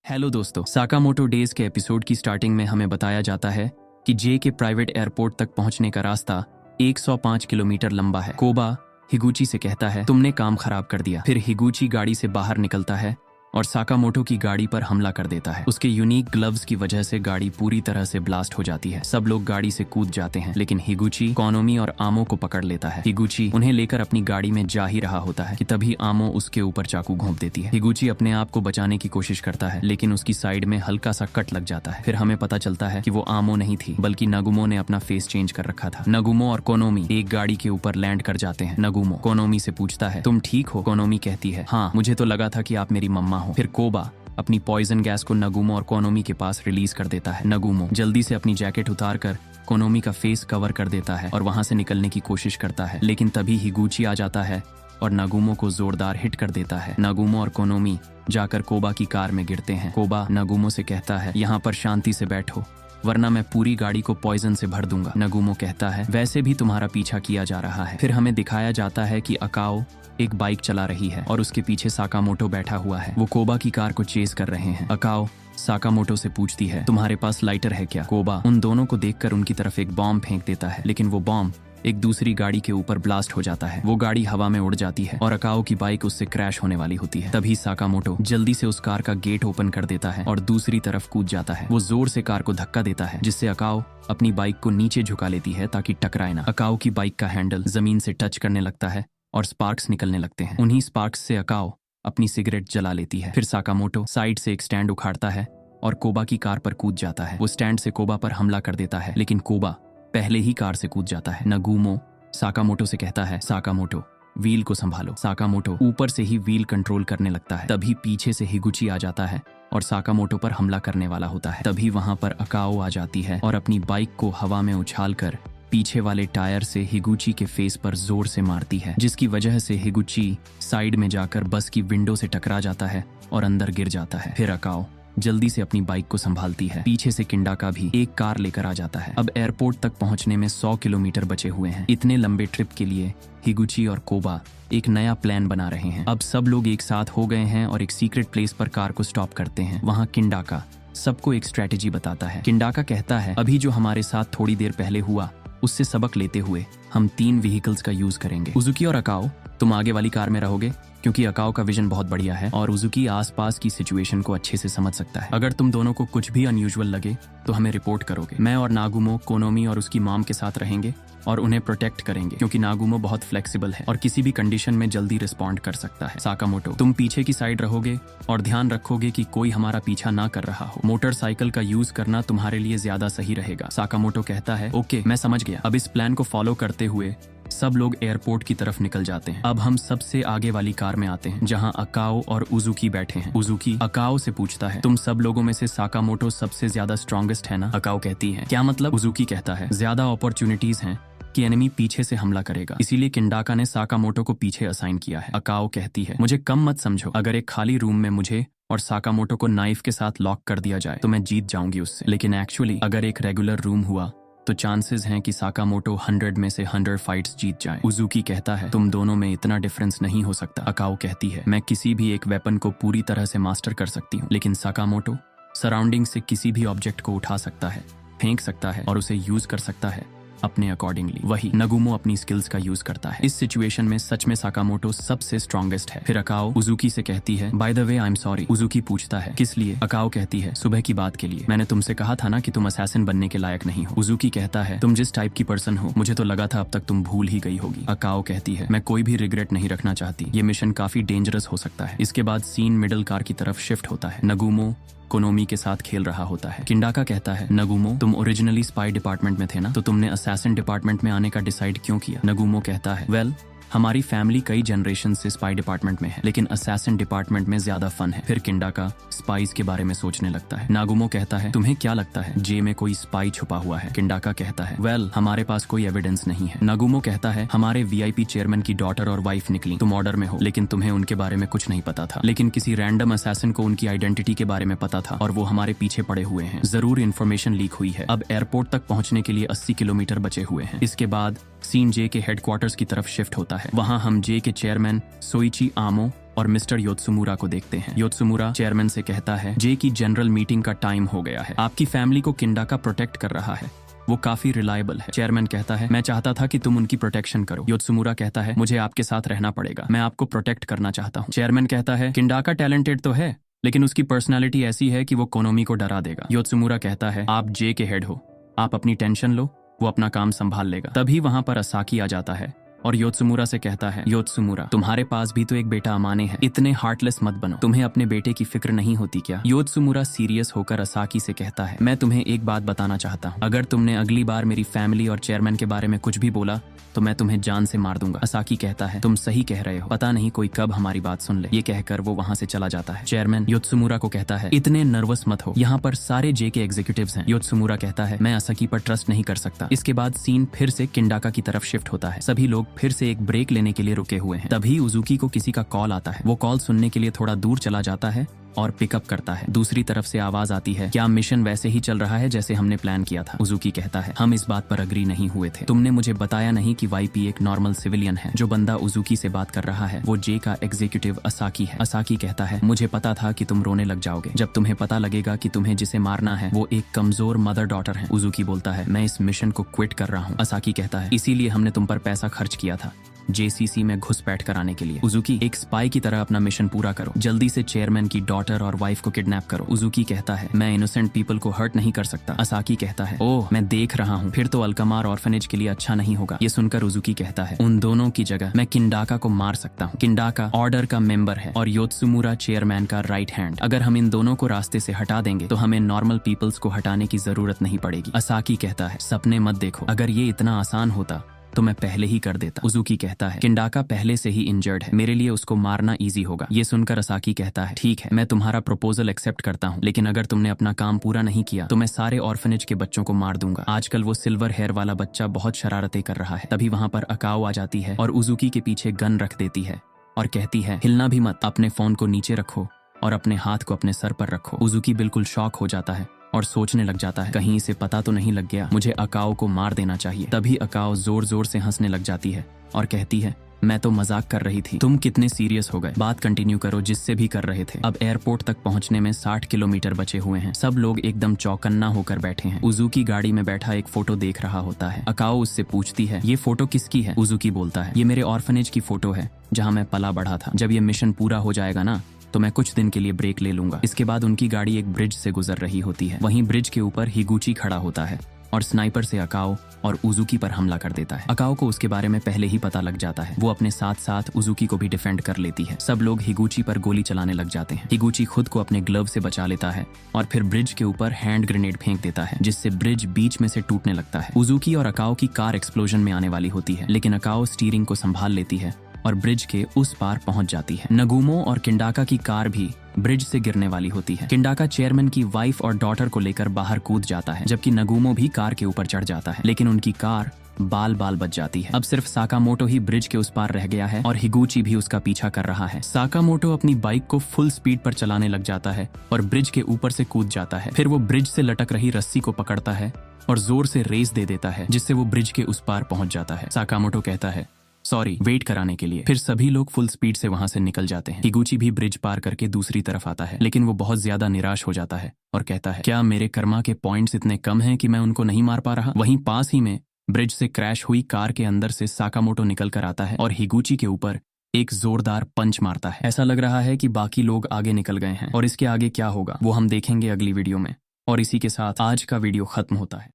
Hello दोस्तों, Sakamoto days के episode की स्टार्टिंग में हमें बताया जाता है कि जे के प्राइवेट एयरपोर्ट तक पहुंचने का रास्ता 105 किलोमीटर लंबा है। कोबा हिगुची से कहता है, तुमने काम खराब कर दिया। फिर हिगुची गाड़ी से बाहर निकलता है और साकामोटो की गाड़ी पर हमला कर देता है। उसके यूनिक ग्लव्स की वजह से गाड़ी पूरी तरह से ब्लास्ट हो जाती है। सब लोग गाड़ी से कूद जाते हैं, लेकिन हिगुची कोनोमी और आमो को पकड़ लेता है। हिगुची उन्हें लेकर अपनी गाड़ी में जा ही रहा होता है कि तभी आमो उसके ऊपर चाकू घोंप देती है। हिगुची अपने आप को बचाने की कोशिश करता है, लेकिन उसकी साइड में हल्का सा कट लग जाता है। फिर हमें पता चलता है कि वो आमो नहीं थी, बल्कि नगुमो ने अपना फेस चेंज कर रखा था। नगुमो और कोनोमी एक गाड़ी के ऊपर लैंड कर जाते हैं। नगुमो कोनोमी से पूछता है, तुम ठीक हो? कोनोमी कहती है, हाँ, मुझे तो लगा था कि आप मेरी मम्मा हो। फिर कोबा अपनी पॉइजन गैस को नगुमो और कोनोमी के पास रिलीज कर देता है। नगुमो जल्दी से अपनी जैकेट उतार कर कोनोमी का फेस कवर कर देता है और वहां से निकलने की कोशिश करता है, लेकिन तभी हिगुची आ जाता है और नगुमो को जोरदार हिट कर देता है। नगुमो और कोनोमी जाकर कोबा की कार में गिरते हैं। कोबा नगुमो से कहता है, यहाँ पर शांति से बैठो, वरना मैं पूरी गाड़ी को पॉइजन से भर दूंगा। नगुमो कहता है, वैसे भी तुम्हारा पीछा किया जा रहा है। फिर हमें दिखाया जाता है कि अकाओ एक बाइक चला रही है और उसके पीछे साकामोटो बैठा हुआ है। वो कोबा की कार को चेस कर रहे हैं। अकाओ साकामोटो से पूछती है, तुम्हारे पास लाइटर है क्या? कोबा उन दोनों को देखकर उनकी तरफ एक बॉम्ब फेंक देता है, लेकिन वो बॉम्ब एक दूसरी गाड़ी के ऊपर ब्लास्ट हो जाता है। वो गाड़ी हवा में उड़ जाती है और अकाओ की बाइक उससे क्रैश होने वाली होती है। तभी साकामोटो जल्दी से उस कार का गेट ओपन कर देता है और दूसरी तरफ कूद जाता है। वो जोर से कार को धक्का देता है, जिससे अकाओ अपनी बाइक को नीचे झुका लेती है ताकि टकराए ना। अकाओ की बाइक का हैंडल जमीन से टच करने लगता है और स्पार्क्स निकलने लगते हैं। उन्हीं स्पार्क्स से अकाओ अपनी सिगरेट जला लेती है। फिर साकामोटो साइड से एक स्टैंड उखाड़ता है और कोबा की कार पर कूद जाता है। वो स्टैंड से कोबा पर हमला कर देता है, लेकिन कोबा पहले ही कार से कूद जाता है। नगुमो साकामोटो से कहता है, साकामोटो व्हील को संभालो। साकामोटो ऊपर से ही व्हील कंट्रोल करने लगता है। तभी पीछे से हिगुची आ जाता है और साकामोटो पर हमला करने वाला होता है। तभी वहां पर अकाओ आ जाती है और अपनी बाइक को हवा में उछालकर पीछे वाले टायर से हिगुची के फेस पर जोर से मारती है, जिसकी वजह से हिगुची साइड में जाकर बस की विंडो से टकरा जाता है और अंदर गिर जाता है। फिर अकाओ जल्दी से अपनी बाइक को संभालती है। पीछे से किंडाका भी एक कार लेकर आ जाता है। अब एयरपोर्ट तक पहुंचने में 100 किलोमीटर बचे हुए हैं। इतने लंबे ट्रिप के लिए हिगुची और कोबा एक नया प्लान बना रहे हैं। अब सब लोग एक साथ हो गए हैं और एक सीक्रेट प्लेस पर कार को स्टॉप करते हैं। वहाँ किंडाका सबको एक स्ट्रेटेजी बताता है। किंडाका कहता है, अभी जो हमारे साथ थोड़ी देर पहले हुआ उससे सबक लेते हुए हम 3 व्हीकल्स का यूज करेंगे। उजुकी और अकाओ, तुम आगे वाली कार में रहोगे, क्योंकि अकाओ का विजन बहुत बढ़िया है और उजुकी आसपास की सिचुएशन को अच्छे से समझ सकता है। अगर तुम दोनों को कुछ भी अनयूजुअल लगे तो हमें रिपोर्ट करोगे। मैं और नागुमो कोनोमी और उसकी मॉम के साथ रहेंगे और उन्हें प्रोटेक्ट करेंगे, क्योंकि नागुमो बहुत फ्लेक्सिबल है और किसी भी कंडीशन में जल्दी रिस्पॉन्ड कर सकता है। साकामोटो, तुम पीछे की साइड रहोगे और ध्यान रखोगे कि कोई हमारा पीछा ना कर रहा हो। मोटरसाइकिल का यूज करना तुम्हारे लिए ज्यादा सही रहेगा। साकामोटो कहता है, ओके, मैं समझ गया। अब इस प्लान को फॉलो करते हुए सब लोग एयरपोर्ट की तरफ निकल जाते हैं। अब हम सबसे आगे वाली कार में आते हैं, जहां अकाओ और उजुकी बैठे हैं। उजुकी अकाओ से पूछता है, तुम सब लोगों में से साकामोटो सबसे ज्यादा स्ट्रॉन्गेस्ट है ना? अकाओ कहती है, क्या मतलब? उजुकी कहता है, ज्यादा अपॉर्चुनिटीज हैं कि एनिमी पीछे से हमला करेगा, इसीलिए किंडाका ने साकामोटो को पीछे असाइन किया है। अकाओ कहती है, मुझे कम मत समझो। अगर एक खाली रूम में मुझे और साकामोटो को नाइफ के साथ लॉक कर दिया जाए तो मैं जीत जाऊंगी उससे, लेकिन एक्चुअली अगर एक रेगुलर रूम हुआ तो चांसेस हैं कि साकामोटो 100 में से 100 फाइट्स जीत जाए। उजुकी कहता है, तुम दोनों में इतना डिफरेंस नहीं हो सकता। अकाओ कहती है, मैं किसी भी एक वेपन को पूरी तरह से मास्टर कर सकती हूँ, लेकिन साकामोटो सराउंडिंग से किसी भी ऑब्जेक्ट को उठा सकता है, फेंक सकता है और उसे यूज कर सकता है अपने अकॉर्डिंगली। वही नगुमो अपनी स्किल्स का यूज करता है। इस सिचुएशन में सच में साकामोटो सबसे स्ट्रॉन्गेस्ट है। फिर अकाओ उजुकी से कहती है, by the way I am sorry. Uzuki पूछता है, किस लिए? अकाओ कहती है, सुबह की बात के लिए। मैंने तुमसे कहा था ना कि तुम असैसिन बनने के लायक नहीं हो। उजुकी कहता है, तुम जिस टाइप की पर्सन हो मुझे तो लगा था अब तक तुम भूल ही गई होगी। अकाओ कहती है, मैं कोई भी रिग्रेट नहीं रखना चाहती, ये मिशन काफी डेंजरस हो सकता है। इसके बाद सीन मिडिल कार की तरफ शिफ्ट होता है। नगुमो कोनोमी के साथ खेल रहा होता है। किंडाका कहता है, नगुमो, तुम ओरिजिनली स्पाई डिपार्टमेंट में थे ना, तो तुमने असैसिन डिपार्टमेंट में आने का डिसाइड क्यों किया? नगुमो कहता है, वेल, हमारी फैमिली कई जनरेशन से स्पाई डिपार्टमेंट में है, लेकिन असैसिन डिपार्टमेंट में ज्यादा फन है। फिर किंडाका स्पाइस के बारे में सोचने लगता है। नागुमो कहता है, तुम्हें क्या लगता है जे में कोई स्पाई छुपा हुआ है? किंडाका कहता है, वेल, हमारे पास कोई एविडेंस नहीं है। नागुमो कहता है, हमारे वीआईपी चेयरमैन की डॉटर और वाइफ निकली, तुम ऑर्डर में हो, लेकिन तुम्हें उनके बारे में कुछ नहीं पता था। लेकिन किसी रैंडम असैसिन को उनकी आइडेंटिटी के बारे में पता था और वो हमारे पीछे पड़े हुए हैं। जरूर इन्फॉर्मेशन लीक हुई है। अब एयरपोर्ट तक पहुंचने के लिए 80 किलोमीटर बचे हुए हैं। इसके बाद सीन जे के हेडक्वार्टर्स की तरफ शिफ्ट होता है। वहां हम जे के चेयरमैन सोइची आमो और मिस्टर योत्सुमुरा को देखते हैं। योत्सुमुरा चेयरमैन से कहता है जे की जनरल मीटिंग का टाइम हो गया है। आपकी फैमिली को किंडाका प्रोटेक्ट कर रहा है, वो काफी रिलायबल है। चेयरमैन कहता है मैं चाहता था कि तुम उनकी प्रोटेक्शन करो। योत्सुमुरा कहता है मुझे आपके साथ रहना पड़ेगा, मैं आपको प्रोटेक्ट करना चाहता हूँ। चेयरमैन कहता है किंडाका टैलेंटेड तो है, लेकिन उसकी पर्सनैलिटी ऐसी है कि वो कोनोमी को डरा देगा। योत्सुमुरा कहता है आप जे के हेड हो, आप अपनी टेंशन लो, वो अपना काम संभाल लेगा। तभी वहां पर असाकी आ जाता है और योत्सुमुरा से कहता है योत्सुमुरा तुम्हारे पास भी तो एक बेटा अमाने है, इतने हार्टलेस मत बनो, तुम्हें अपने बेटे की फिक्र नहीं होती क्या? योत्सुमुरा सीरियस होकर असाकी से कहता है मैं तुम्हें एक बात बताना चाहता हूँ, अगर तुमने अगली बार मेरी फैमिली और चेयरमैन के बारे में कुछ भी बोला तो मैं तुम्हें जान से मार दूंगा। असाकी कहता है तुम सही कह रहे हो, पता नहीं कोई कब हमारी बात सुन ले। ये कहकर वो वहाँ से चला जाता है। चेयरमैन योत्सुमुरा को कहता है इतने नर्वस मत हो, यहाँ पर सारे जे के एग्जीक्यूटिव्स हैं। योत्सुमुरा कहता है मैं असाकी पर ट्रस्ट नहीं कर सकता। इसके बाद सीन फिर से किंडाका की तरफ शिफ्ट होता है। सभी लोग फिर से एक ब्रेक लेने के लिए रुके हुए हैं। तभी उजुकी को किसी का कॉल आता है। वो कॉल सुनने के लिए थोड़ा दूर चला जाता है और पिकअप करता है। दूसरी तरफ से आवाज आती है क्या मिशन वैसे ही चल रहा है जैसे हमने प्लान किया था? उजुकी कहता है हम इस बात पर अग्री नहीं हुए थे, तुमने मुझे बताया नहीं कि वाईपी एक नॉर्मल सिविलियन है। जो बंदा उजुकी से बात कर रहा है वो जे का एग्जीक्यूटिव असाकी है। असाकी कहता है मुझे पता था कि तुम रोने लग जाओगे जब तुम्हें पता लगेगा कि तुम्हें जिसे मारना है वो एक कमजोर मदर डॉटर है। उजुकी बोलता है मैं इस मिशन को क्विट कर रहा हूँ। असाकी कहता है इसीलिए हमने तुम पर पैसा खर्च किया था जेसीसी में घुसपैठ कराने के लिए। उजुकी एक स्पाई की तरह अपना मिशन पूरा करो, जल्दी से चेयरमैन की डॉटर और वाइफ को किडनैप करो। उजुकी कहता है मैं इनोसेंट पीपल को हर्ट नहीं कर सकता। असाकी कहता है ओह मैं देख रहा हूँ, फिर तो अल्कमार ऑर्फनेज के लिए अच्छा नहीं होगा। ये सुनकर उजुकी कहता है उन दोनों की जगह मैं किंडाका को मार सकता हूँ। किंडाका ऑर्डर का मेंबर है और योत्सुमुरा चेयरमैन का राइट हैंड। अगर हम इन दोनों को रास्ते से हटा देंगे तो हमें नॉर्मल पीपल्स को हटाने की जरूरत नहीं पड़ेगी। असाकी कहता है सपने मत देखो, अगर ये इतना आसान होता तो मैं पहले ही कर देता। उजुकी कहता है किंडाका पहले से ही इंजर्ड है, मेरे लिए उसको मारना इजी होगा। ये सुनकर असाकी कहता है ठीक है मैं तुम्हारा प्रपोजल एक्सेप्ट करता हूँ, लेकिन अगर तुमने अपना काम पूरा नहीं किया तो मैं सारे ऑर्फनेज के बच्चों को मार दूंगा। आजकल वो सिल्वर हेयर वाला बच्चा बहुत शरारतें कर रहा है। तभी वहां पर अकाओ आ जाती है और उजुकी के पीछे गन रख देती है और कहती है हिलना भी मत, अपने फोन को नीचे रखो और अपने हाथ को अपने सर पर रखो। उजुकी बिल्कुल शॉक हो जाता है और सोचने लग जाता है कहीं इसे पता तो नहीं लग गया, मुझे अकाओ को मार देना चाहिए। तभी अकाओ जोर जोर से हंसने लग जाती है और कहती है मैं तो मजाक कर रही थी, तुम कितने सीरियस हो गए, बात कंटिन्यू करो जिससे भी कर रहे थे। अब एयरपोर्ट तक पहुंचने में 60 किलोमीटर बचे हुए हैं। सब लोग एकदम चौकन्ना होकर बैठे हैं। उजुकी गाड़ी में बैठा एक फोटो देख रहा होता है। अकाओ उससे पूछती है ये फोटो किसकी है? उजुकी बोलता है ये मेरे ऑर्फनेज की फोटो है जहाँ मैं पला बढ़ा था। जब ये मिशन पूरा हो जाएगा ना तो मैं कुछ दिन के लिए ब्रेक ले लूंगा। इसके बाद उनकी गाड़ी एक ब्रिज से गुजर रही होती है। वहीं ब्रिज के ऊपर हिगुची खड़ा होता है और स्नाइपर से अकाओ और उजुकी पर हमला कर देता है। अकाओ को उसके बारे में पहले ही पता लग जाता है। वो अपने साथ साथ उजुकी को भी डिफेंड कर लेती है। सब लोग हिगुची पर गोली चलाने लग जाते हैं। हिगुची खुद को अपने ग्लव से बचा लेता है और फिर ब्रिज के ऊपर हैंड ग्रेनेड फेंक देता है जिससे ब्रिज बीच में से टूटने लगता है। उजुकी और अकाओ की कार एक्सप्लोजन में आने वाली होती है, लेकिन अकाओ स्टीयरिंग को संभाल लेती है और ब्रिज के उस पार पहुंच जाती है। नगुमो और किंडाका की कार भी ब्रिज से गिरने वाली होती है। किंडाका चेयरमैन की वाइफ और डॉटर को लेकर बाहर कूद जाता है, जबकि नगुमो भी कार के ऊपर चढ़ जाता है, लेकिन उनकी कार बाल बाल बच जाती है। अब सिर्फ साकामोटो ही ब्रिज के उस पार रह गया है और हिगुची भी उसका पीछा कर रहा है। साकामोटो अपनी बाइक को फुल स्पीड पर चलाने लग जाता है और ब्रिज के ऊपर से कूद जाता है। फिर वो ब्रिज से लटक रही रस्सी को पकड़ता है और जोर से रेस दे देता है, जिससे वो ब्रिज के उस पार पहुंच जाता है। साकामोटो कहता है सॉरी वेट कराने के लिए। फिर सभी लोग फुल स्पीड से वहां से निकल जाते हैं। हिगुची भी ब्रिज पार करके दूसरी तरफ आता है, लेकिन वो बहुत ज्यादा निराश हो जाता है और कहता है क्या मेरे कर्मा के पॉइंट्स इतने कम हैं कि मैं उनको नहीं मार पा रहा? वहीं पास ही में ब्रिज से क्रैश हुई कार के अंदर से साकामोटो निकल कर आता है और हिगुची के ऊपर एक जोरदार पंच मारता है। ऐसा लग रहा है कि बाकी लोग आगे निकल गए हैं और इसके आगे क्या होगा वो हम देखेंगे अगली वीडियो में। और इसी के साथ आज का वीडियो खत्म होता है।